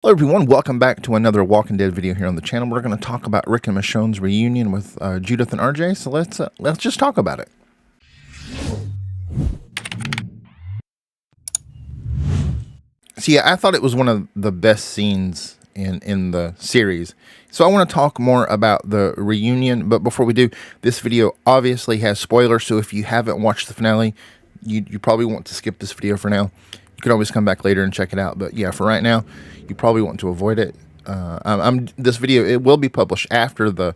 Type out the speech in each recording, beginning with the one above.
Hello everyone, welcome back to another Walking Dead video here on the channel. We're going to talk about Rick and Michonne's reunion with Judith and RJ, so let's just talk about it. So yeah, I thought it was one of the best scenes in the series. So I want to talk more about the reunion, but before we do, this video obviously has spoilers, so if you haven't watched the finale, you probably want to skip this video for now. You can always come back later and check it out, but yeah, for right now, you probably want to avoid it. This video, it will be published after the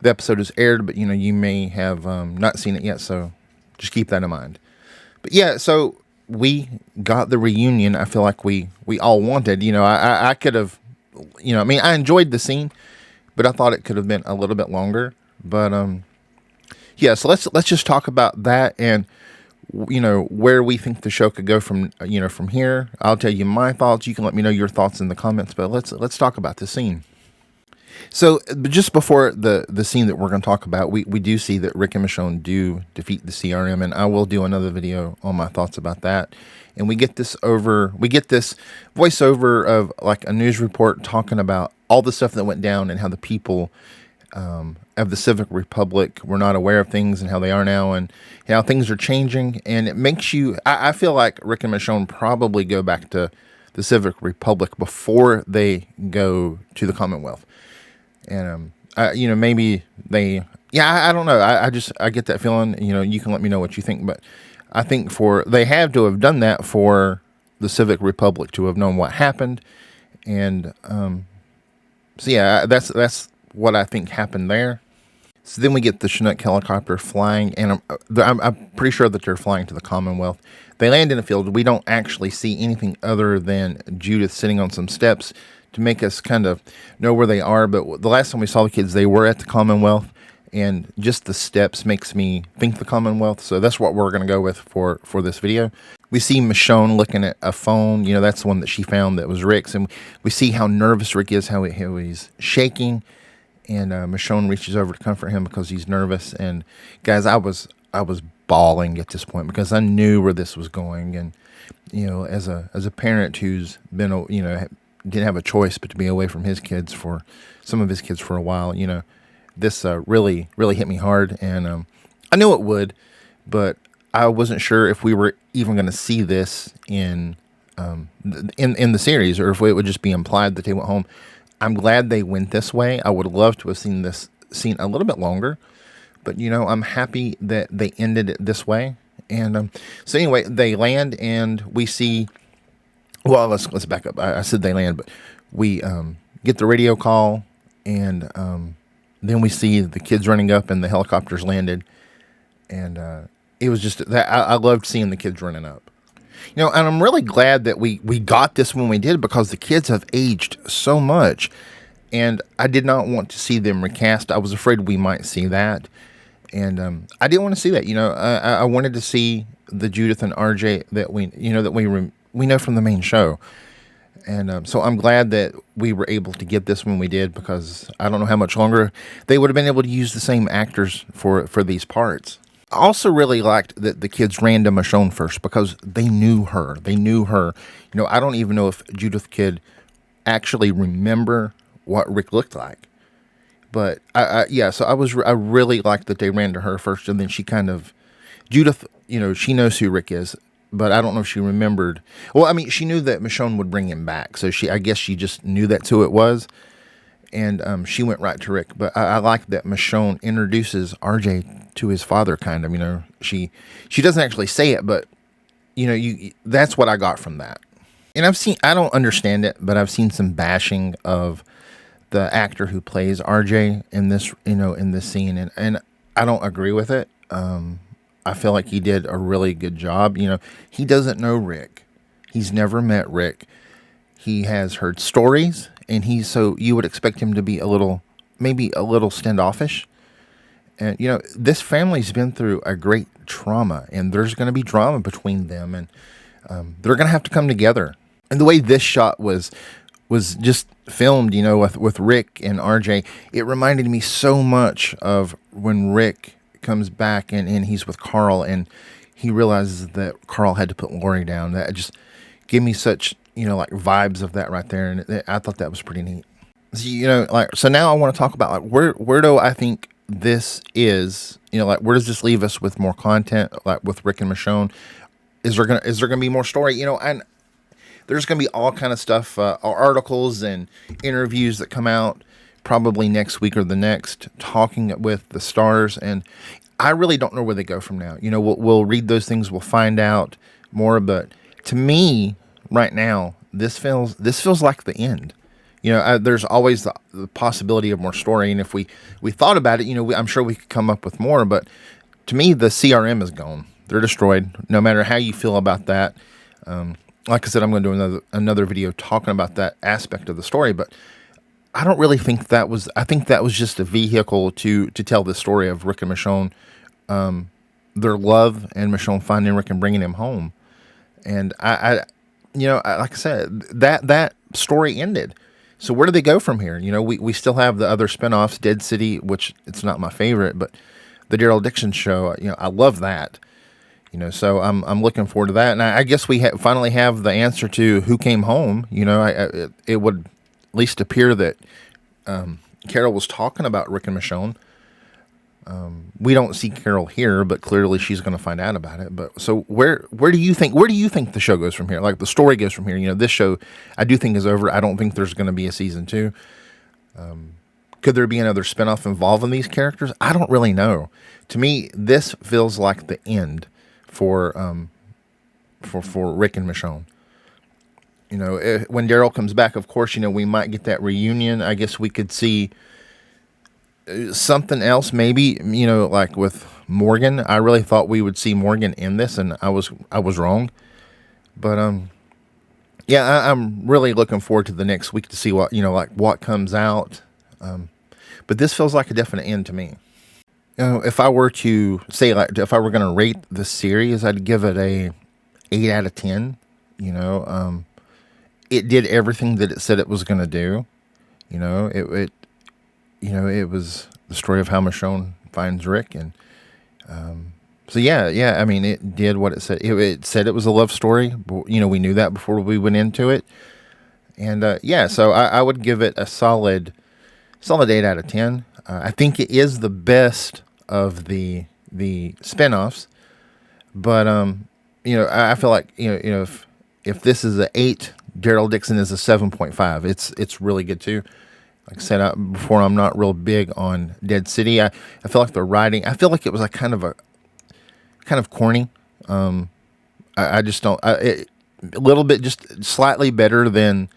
episode is aired, but you may have not seen it yet, so just keep that in mind. But yeah, so we got the reunion. I feel like we all wanted. I could have, I enjoyed the scene, but I thought it could have been a little bit longer. But yeah, so let's just talk about that and where we think the show could go from from here. I'll tell you my thoughts. You can let me know your thoughts in the comments, but let's talk about the scene. So just before the scene that we're going to talk about, we do see that Rick and Michonne do defeat the CRM, and I will do another video on my thoughts about that. And we get this voiceover of like a news report talking about all the stuff that went down and how the people of the Civic Republic were not aware of things and how they are now, and how things are changing. And it makes you, I feel like Rick and Michonne probably go back to the Civic Republic before they go to the Commonwealth. And maybe they, I don't know. I get that feeling. You can let me know what you think, but I think they have to have done that for the Civic Republic to have known what happened. And so yeah, that's what I think happened there. So then we get the Chinook helicopter flying, and I'm pretty sure that they're flying to the Commonwealth. They land in a field. We don't actually see anything other than Judith sitting on some steps to make us kind of know where they are. But the last time we saw the kids, they were at the Commonwealth, and just the steps makes me think the Commonwealth. So that's what we're going to go with for this video. We see Michonne looking at a phone. That's the one that she found that was Rick's, and we see how nervous Rick is, how he's shaking. And Michonne reaches over to comfort him because he's nervous. And guys, I was bawling at this point because I knew where this was going. And as a parent who's been didn't have a choice but to be away from some of his kids for a while, this really hit me hard. And I knew it would, but I wasn't sure if we were even going to see this in the series, or if it would just be implied that they went home. I'm glad they went this way. I would love to have seen this scene a little bit longer, but I'm happy that they ended it this way. And so anyway, they land, and we see. Well, let's back up. I said they land, but we get the radio call, and then we see the kids running up, and the helicopters landed, and it was just that I loved seeing the kids running up. And I'm really glad that we got this when we did, because the kids have aged so much, and I did not want to see them recast. I was afraid we might see that, and I didn't want to see that. I wanted to see the Judith and RJ that we know from the main show. And so I'm glad that we were able to get this when we did, because I don't know how much longer they would have been able to use the same actors for these parts. I also really liked that the kids ran to Michonne first, because they knew her. I don't even know if Judith could actually remember what Rick looked like. But so I really liked that they ran to her first, and then Judith, she knows who Rick is, but I don't know if she remembered. Well, I mean, she knew that Michonne would bring him back, so I guess she just knew that's who it was, and she went right to Rick. But I like that Michonne introduces RJ to his father, kind of. She doesn't actually say it, but that's what I got from that. And I don't understand it, but I've seen some bashing of the actor who plays RJ in this, in this scene, and I don't agree with it. I feel like he did a really good job. He doesn't know Rick. He's never met Rick. He has heard stories, and so you would expect him to be maybe a little standoffish. And, this family's been through a great trauma, and there's going to be drama between them, and they're going to have to come together. And the way this shot was just filmed, with Rick and RJ, it reminded me so much of when Rick comes back and he's with Carl, and he realizes that Carl had to put Lori down. That just gave me such, like vibes of that right there, and I thought that was pretty neat. So, like, so now I want to talk about like where do I think this is, like where does this leave us with more content, like with Rick and Michonne? Is there gonna be more story? And there's gonna be all kind of stuff, articles and interviews that come out probably next week or the next, talking with the stars, and I really don't know where they go from now. We'll read those things, we'll find out more, but to me, right now, this feels like the end. There's always the possibility of more story, and if we thought about it, I'm sure we could come up with more. But to me, the CRM is gone; they're destroyed. No matter how you feel about that, like I said, I'm going to do another video talking about that aspect of the story. But I don't really think that was. I think that was just a vehicle to tell the story of Rick and Michonne, their love, and Michonne finding Rick and bringing him home. And like I said, that story ended. So where do they go from here? We still have the other spinoffs, Dead City, which it's not my favorite, but the Daryl Dixon show, I love that. So I'm looking forward to that. And I guess we finally have the answer to who came home. It would at least appear that Carol was talking about Rick and Michonne. We don't see Carol here, but clearly she's going to find out about it. But so where do you think the show goes from here? Like the story goes from here. This show I do think is over. I don't think there's going to be a season 2. Could there be another spinoff involving these characters? I don't really know. To me, this feels like the end for Rick and Michonne. When Daryl comes back, of course, we might get that reunion. I guess we could see something else, maybe, like with Morgan. I really thought we would see Morgan in this, and I was wrong. But yeah, I'm really looking forward to the next week to see what what comes out. But this feels like a definite end to me. If I were to say, like, if I were going to rate this series, I'd give it a 8 out of 10. It did everything that it said it was going to do. It was the story of how Michonne finds Rick, and so yeah. I mean, it did what it said. It said it was a love story. We knew that before we went into it, and so I would give it a solid 8 out of 10. I think it is the best of the spinoffs, but I feel like if this is a 8, Daryl Dixon is a 7.5. It's really good too. Like I said before, I'm not real big on Dead City. I feel like the writing, I feel like it was like kind of corny. I just don't, a little bit, just slightly better than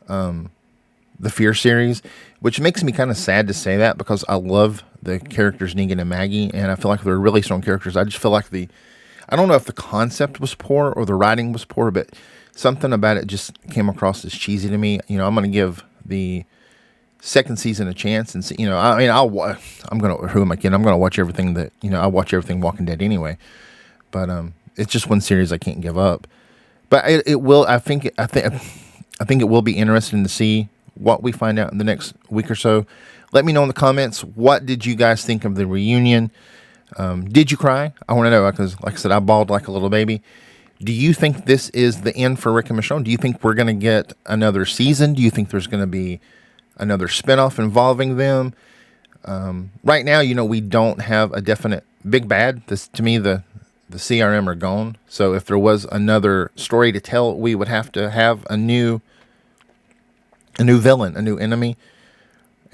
the Fear series, which makes me kind of sad to say that, because I love the characters Negan and Maggie, and I feel like they're really strong characters. I just feel like I don't know if the concept was poor or the writing was poor, but something about it just came across as cheesy to me. I'm going to give the second season a chance and see. I'm going to watch everything that, I watch everything Walking Dead anyway, but it's just one series I can't give up. But it will. I think it will be interesting to see what we find out in the next week or so. Let me know in the comments, what did you guys think of the reunion? Did you cry? I want to know, because like I said, I bawled like a little baby. Do you think this is the end for Rick and Michonne? Do you think we're going to get another season? Do you think there's going to be another spinoff involving them? Right now, we don't have a definite big bad. To me, the CRM are gone. So if there was another story to tell, we would have to have a new villain, a new enemy.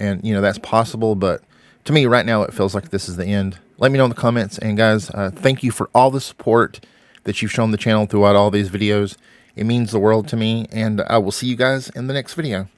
And, that's possible. But to me, right now, it feels like this is the end. Let me know in the comments. And guys, thank you for all the support that you've shown the channel throughout all these videos. It means the world to me. And I will see you guys in the next video.